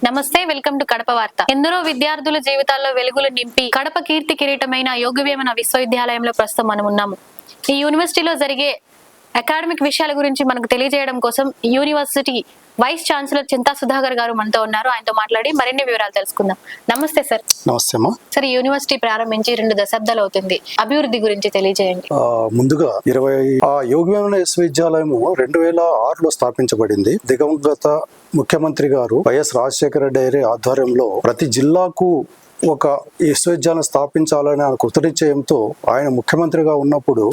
నమస్తే, welcome to Kadapa వార్త. ఎందరో విద్యార్థుల జీవితాల్లో వెలుగులు నింపి కడప కీర్తి కిరీటమైన యోగవేమన విశ్వవిద్యాలయంలో ప్రస్తుతం మనం ఉన్నాము. ఈ యూనివర్సిటీలో జరిగే అకాడమిక్ విషయాల గురించి మనకు తెలియజేయడం కోసం యూనివర్సిటీ వైస్ ఛాన్సలర్ చింతా సుధాకర్ గారు మనతో ఉన్నారు. ఆయనతో మాట్లాడి మరిన్ని వివరాలు తెలుసుకుందాం. నమస్తే సార్. నమస్తే అమ్మా. సార్, ఈ యూనివర్సిటీ ప్రారంభించి 2 దశాబ్దాలు అవుతుంది. అభివృద్ధి గురించి తెలియజేయండి. ముందుగా యోగవేమన విశ్వవిద్యాలయం 2006లో స్థాపించబడింది. దివంగత ముఖ్యమంత్రి గారు వైఎస్ రాజశేఖర రెడ్డి గారి ఆధ్వర్యంలో ప్రతి జిల్లాకు ఒక విశ్వవిద్యాలయం స్థాపించాలనే కృతనిశ్చయంతో ఆయన ముఖ్యమంత్రిగా ఉన్నప్పుడు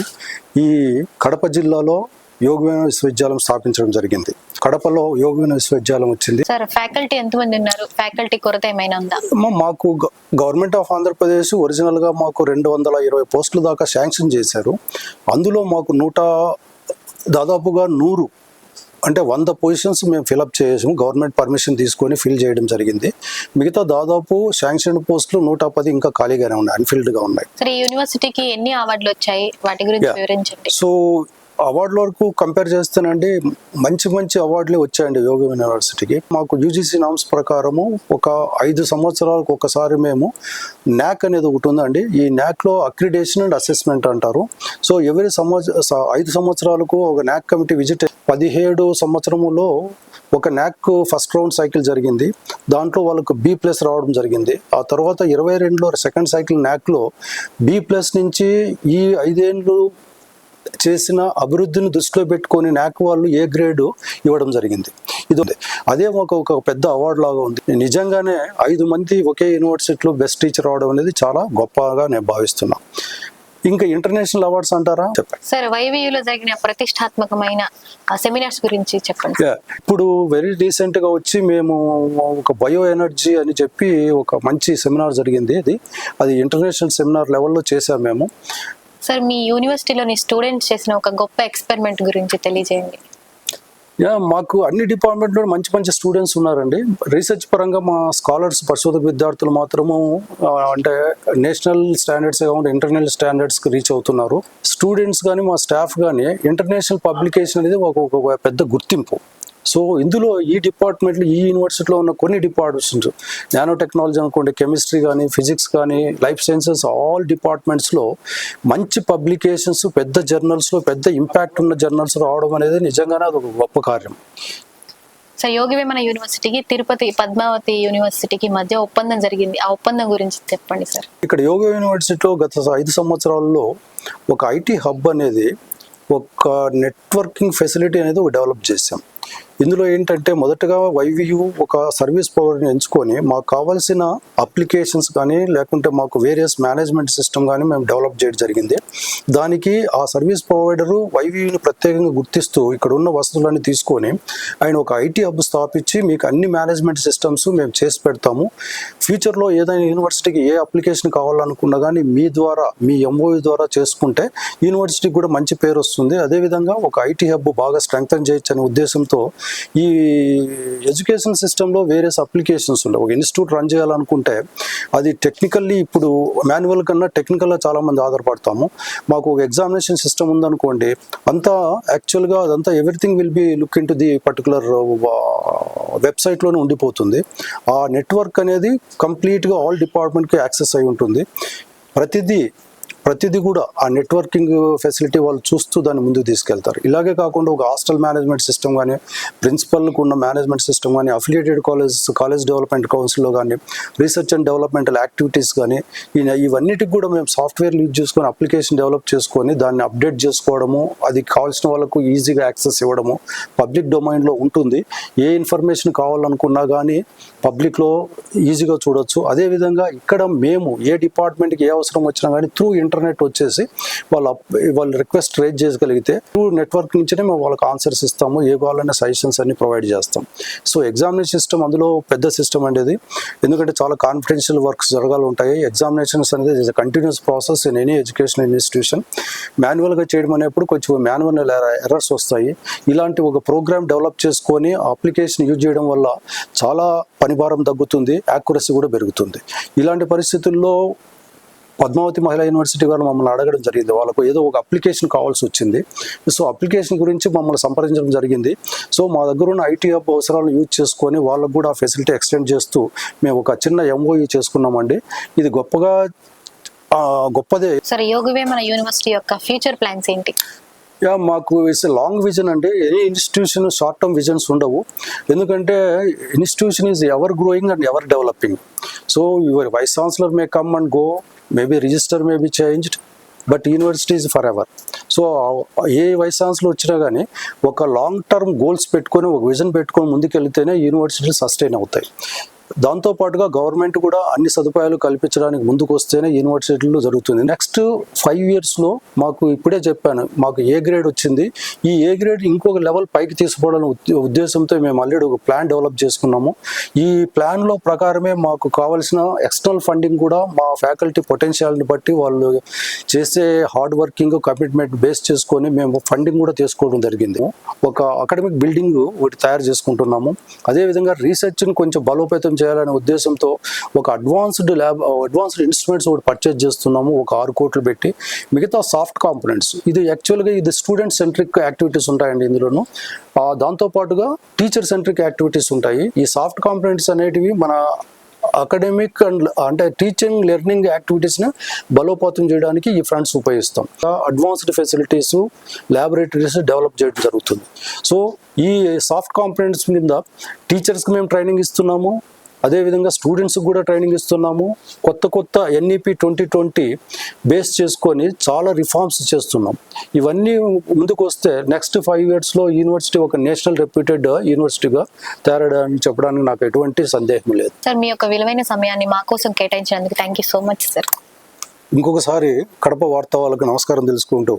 ఈ కడప జిల్లాలో యోగవేమన విశ్వవిద్యాలయం స్థాపించడం జరిగింది. కడపలో యోగవేమన విశ్వవిద్యాలయం వచ్చింది. సార్, ఫ్యాకల్టీ ఎంతమంది ఉన్నారు? ఫ్యాకల్టీ కొరత ఏమైనా ఉందా? మాకు గవర్నమెంట్ ఆఫ్ ఆంధ్రప్రదేశ్ ఒరిజినల్ గా మాకు 220 పోస్టులు దాకా శాంక్షన్ చేశారు. అందులో మాకు దాదాపుగా 100 అంటే 100 పొజిషన్స్ మేము ఫిలప్ చేసాము. గవర్నమెంట్ పర్మిషన్ తీసుకొని ఫిల్ చేయడం జరిగింది. మిగతా దాదాపు శాంక్షన్ పోస్టులు 110 ఇంకా ఖాళీగానే ఉన్నాయి, అన్ఫిల్డ్ గా ఉన్నాయి. సరే, ఈ యూనివర్సిటీకి ఎన్ని అవార్డులు వచ్చాయి? వాటి గురించి వివరించండి. సో అవార్డుల వరకు కంపేర్ చేస్తేనండి మంచి అవార్డులే వచ్చాయండి యోగవేమన యూనివర్సిటీకి. మాకు యూజీసీ నామ్స్ ప్రకారము ఒక 5 సంవత్సరాలకు ఒకసారి మేము న్యాక్ అనేది ఒకటి ఉందండి. ఈ న్యాక్లో అక్రిడేషన్ అండ్ అసెస్మెంట్ అంటారు. సో ఎవరి 5 సంవత్సరాలకు ఒక న్యాక్ కమిటీ విజిట్. 17 సంవత్సరములో ఒక న్యాక్ ఫస్ట్ రౌండ్ సైకిల్ జరిగింది. దాంట్లో వాళ్ళకు B+ రావడం జరిగింది. ఆ తర్వాత 22లో సెకండ్ సైకిల్ న్యాక్లో B+ నుంచి ఈ 5 ఏళ్ళు చేసిన అభివృద్ధిని దృష్టిలో పెట్టుకొని న్యాక్ వాళ్ళు A గ్రేడ్ ఇవ్వడం జరిగింది. అదే ఒక పెద్ద అవార్డు లాగా ఉంది. నిజంగానే 5 మంది ఒకే యూనివర్సిటీలో బెస్ట్ టీచర్ అవడం అనేది చాలా గొప్పగా నేను భావిస్తున్నా. ఇంకా ఇంటర్నేషనల్ అవార్డ్స్ అంటారా? చెప్పండి సార్. వైవియూలో జరిగిన ప్రతిష్టాత్మకమైన సెమినార్స్ గురించి చెప్పండి. ఇప్పుడు వెరీ రీసెంట్ గా వచ్చి మేము ఒక బయో ఎనర్జీ అని చెప్పి ఒక మంచి సెమినార్ జరిగింది. అది ఇంటర్నేషనల్ సెమినార్ లెవెల్లో చేసాం మేము. సార్, మీ యూనివర్సిటీలోని స్టూడెంట్స్ చేసిన ఒక గొప్ప ఎక్స్పెరిమెంట్ గురించి తెలియజేయండి. మాకు అన్ని డిపార్ట్మెంట్లో మంచి స్టూడెంట్స్ ఉన్నారండి. రీసెర్చ్ పరంగా మా స్కాలర్స్ పరిశోధక విద్యార్థులు మాత్రము అంటే నేషనల్ స్టాండర్డ్స్ కాకుండా ఇంటర్నేషనల్ స్టాండర్డ్స్కి రీచ్ అవుతున్నారు. స్టూడెంట్స్ కానీ మా స్టాఫ్ కానీ ఇంటర్నేషనల్ పబ్లికేషన్ అనేది ఒక పెద్ద గుర్తింపు. సో ఇందులో ఈ డిపార్ట్మెంట్లో ఈ యూనివర్సిటీలో ఉన్న కొన్ని డిపార్ట్మెంట్స్, నానో టెక్నాలజీ అనుకోండి, కెమిస్ట్రీ కానీ, ఫిజిక్స్ కానీ, లైఫ్ సైన్సెస్, ఆల్ డిపార్ట్మెంట్స్లో మంచి పబ్లికేషన్స్, పెద్ద జర్నల్స్లో పెద్ద ఇంపాక్ట్ ఉన్న జర్నల్స్ రావడం అనేది నిజంగానే అది ఒక గొప్ప కార్యం. సార్, యోగవేమన యూనివర్సిటీకి తిరుపతి పద్మావతి యూనివర్సిటీకి మధ్య ఒప్పందం జరిగింది. ఆ ఒప్పందం గురించి చెప్పండి సార్. ఇక్కడ యోగ యూనివర్సిటీలో గత 5 సంవత్సరాల్లో ఒక ఐటీ హబ్ అనేది, ఒక నెట్వర్కింగ్ ఫెసిలిటీ అనేది డెవలప్ చేశాం. ఇందులో ఏంటంటే మొదటగా వైవియు ఒక సర్వీస్ ప్రొవైడర్ని ఎంచుకొని మాకు కావాల్సిన అప్లికేషన్స్ కానీ లేకుంటే మాకు వేరియస్ మేనేజ్మెంట్ సిస్టమ్ కానీ మేము డెవలప్ చేయడం జరిగింది. దానికి ఆ సర్వీస్ ప్రొవైడరు వైవియుని ప్రత్యేకంగా గుర్తిస్తూ ఇక్కడ ఉన్న వసతులన్నీ తీసుకొని ఆయన ఒక ఐటీ హబ్ స్థాపించి మీకు అన్ని మేనేజ్మెంట్ సిస్టమ్స్ మేము చేసి పెడతాము. ఫ్యూచర్లో ఏదైనా యూనివర్సిటీకి ఏ అప్లికేషన్ కావాలనుకున్నా కానీ మీ ద్వారా, మీ ఎంఓయూ ద్వారా చేసుకుంటే యూనివర్సిటీకి కూడా మంచి పేరు వస్తుంది. అదేవిధంగా ఒక ఐటీ హబ్ బాగా స్ట్రెంగ్తన్ చేయొచ్చు అనే ఉద్దేశంతో ఈ ఎడ్యుకేషన్ సిస్టంలో వేరియస్ అప్లికేషన్స్ ఉంటాయి. ఒక ఇన్స్టిట్యూట్ రన్ చేయాలనుకుంటే అది టెక్నికల్లీ ఇప్పుడు మాన్యువల్ కన్నా టెక్నికల్గా చాలామంది ఆధారపడతాము. మాకు ఒక ఎగ్జామినేషన్ సిస్టమ్ ఉందనుకోండి, అంతా యాక్చువల్గా అదంతా everything will be look into the particular వెబ్సైట్లోనే ఉండిపోతుంది. ఆ నెట్వర్క్ అనేది కంప్లీట్గా ఆల్ డిపార్ట్మెంట్కి యాక్సెస్ అయి ఉంటుంది. ప్రతిదీ కూడా ఆ నెట్వర్కింగ్ ఫెసిలిటీ వాళ్ళు చూస్తూ దాన్ని ముందుకు తీసుకెళ్తారు. ఇలాగే కాకుండా ఒక హాస్టల్ మేనేజ్మెంట్ సిస్టమ్ కానీ, ప్రిన్సిపల్కు ఉన్న మేనేజ్మెంట్ సిస్టమ్ కానీ, అఫిలియేటెడ్ కాలేజ్ డెవలప్మెంట్ కౌన్సిల్లో కానీ, రీసెర్చ్ అండ్ డెవలప్మెంటల్ యాక్టివిటీస్ కానీ, ఇవన్నిటికి కూడా మేము సాఫ్ట్వేర్ యూజ్ చేసుకొని అప్లికేషన్ డెవలప్ చేసుకొని దాన్ని అప్డేట్ చేసుకోవడము, అది కావాల్సిన వాళ్ళకు ఈజీగా యాక్సెస్ ఇవ్వడము పబ్లిక్ డొమైన్లో ఉంటుంది. ఏ ఇన్ఫర్మేషన్ కావాలనుకున్నా కానీ పబ్లిక్లో ఈజీగా చూడొచ్చు. అదేవిధంగా ఇక్కడ మేము ఏ డిపార్ట్మెంట్కి ఏ అవసరం వచ్చినా కానీ త్రూ ఇంటర్నెట్ వచ్చేసి వాళ్ళు రిక్వెస్ట్ రేజ్ చేయగలిగితే త్రూ నెట్వర్క్ నుంచినే మేము వాళ్ళకి ఆన్సర్స్ ఇస్తాము. ఏ కావాలనే సజెషన్స్ అన్ని ప్రొవైడ్ చేస్తాం. సో ఎగ్జామినేషన్ సిస్టమ్ అందులో పెద్ద సిస్టమ్ అనేది, ఎందుకంటే చాలా కాన్ఫిడెన్షియల్ వర్క్స్ జరగాలి ఉంటాయి. ఎగ్జామినేషన్స్ అనేది continuous process in any educational institution. మాన్యువల్గా చేయడం అనేప్పుడు కొంచెం మాన్యువల్ ఎర్రర్స్ వస్తాయి. ఇలాంటి ఒక ప్రోగ్రామ్ డెవలప్ చేసుకొని అప్లికేషన్ యూజ్ చేయడం వల్ల చాలా పనిభారం తగ్గుతుంది, యాక్యురసీ కూడా పెరుగుతుంది. ఇలాంటి పరిస్థితుల్లో పద్మావతి మహిళా యూనివర్సిటీ వాళ్ళు మమ్మల్ని అడగడం జరిగింది. వాళ్ళకు ఏదో ఒక అప్లికేషన్ కావాల్సి వచ్చింది. సో అప్లికేషన్ గురించి మమ్మల్ని సంప్రదించడం జరిగింది. సో మా దగ్గర ఉన్న ఐటీ హబ్ అవసరాలను యూజ్ చేసుకొని వాళ్ళకు కూడా ఆ ఫెసిలిటీ ఎక్స్టెండ్ చేస్తూ మేము ఒక చిన్న ఎంఓయూ చేసుకున్నామండి. ఇది గొప్పదే. సరే, యోగవేమన యూనివర్సిటీ యొక్క ఫ్యూచర్ ప్లాన్స్ ఏంటి? మాకు ఇట్స్ లాంగ్ విజన్ అండి. Any institution short term visions ఉండవు. ఎందుకంటే institution is ever growing and ever developing. So your vice chancellor may come and go, maybe registrar may be changed, but university is for ever. So a vice chancellor వచ్చినా కానీ ఒక long term goals పెట్టుకొని ఒక vision పెట్టుకొని ముందుకెళ్తేనే యూనివర్సిటీలు sustain అవుతాయి. దాంతోపాటుగా government కూడా అన్ని సదుపాయాలు కల్పించడానికి ముందుకు వస్తేనే యూనివర్సిటీలు జరుగుతుంది. నెక్స్ట్ 5 yearsలో మాకు ఇప్పుడే చెప్పాను, మాకు ఏ గ్రేడ్ వచ్చింది. ఈ ఏ గ్రేడ్ ఇంకొక లెవెల్ పైకి తీసుకోవడానికి ఉద్దేశంతో మేము ఆల్రెడీ ఒక ప్లాన్ డెవలప్ చేసుకున్నాము. ఈ ప్లాన్లో ప్రకారమే మాకు కావాల్సిన ఎక్స్టర్నల్ ఫండింగ్ కూడా మా ఫ్యాకల్టీ పొటెన్షియల్ని బట్టి వాళ్ళు చేసే హార్డ్ వర్కింగ్ కమిట్మెంట్ బేస్ చేసుకొని మేము ఫండింగ్ కూడా తీసుకోవడం జరిగింది. ఒక అకాడమిక్ బిల్డింగ్ ఒకటి తయారు చేసుకుంటున్నాము. అదేవిధంగా రీసెర్చ్ని కొంచెం బలోపేతం చేయాలనే ఉద్దేశంతో ఒక అడ్వాన్స్డ్ ఇన్స్ట్రుమెంట్స్ ఒకటి పర్చేజ్ చేస్తున్నాము, ఒక 6 కోట్లు పెట్టి. మిగతా సాఫ్ట్ కాంపోనెంట్స్, ఇది యాక్చువల్గా ఇది స్టూడెంట్ సెంట్రిక్ యాక్టివిటీస్ ఉంటాయండి ఇందులోను. దాంతోపాటుగా టీచర్ సెంట్రిక్ యాక్టివిటీస్ ఉంటాయి. ఈ సాఫ్ట్ కాంపోనెంట్స్ అనేటివి మన అకాడమిక్ అండ్ అంటే టీచింగ్ లెర్నింగ్ యాక్టివిటీస్ని బలోపేతం చేయడానికి ఈ ఫండ్స్ ఉపయోగిస్తాం. అడ్వాన్స్డ్ ఫెసిలిటీస్, ల్యాబొరేటరీస్ డెవలప్ చేయడం జరుగుతుంది. సో ఈ సాఫ్ట్ కాంపోనెంట్స్ మీద టీచర్స్కి మేము ట్రైనింగ్ ఇస్తున్నాము, అదేవిధంగా స్టూడెంట్స్కి కూడా ట్రైనింగ్ ఇస్తున్నాము. కొత్త NEP 2020 బేస్ చేసుకొని చాలా రిఫార్మ్స్ చేస్తున్నాం. ఇవన్నీ ముందుకు వస్తే నెక్స్ట్ 5 yearsలో యూనివర్సిటీ ఒక నేషనల్ రెప్యూటెడ్ యూనివర్సిటీగా తయారని చెప్పడానికి నాకు ఎటువంటి సందేహం లేదు. సార్, మీ యొక్క విలువైన సమయాన్ని మా కోసం కేటాయించినందుకు thank you so much sir. ఇంకొకసారి కడప వార్త వాళ్ళకి నమస్కారం తెలుసుకుంటూ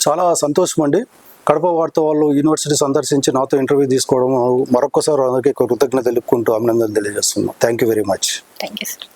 చాలా సంతోషం అండి. కడప వార్త వాళ్ళు యూనివర్సిటీ సందర్శించి నాతో ఇంటర్వ్యూ తీసుకోవడం మరొకసారి అందరికీ కృతజ్ఞత తెలుపుకుంటూ అభినందనలు తెలియజేస్తున్నాం. Thank you very much. Thank you sir.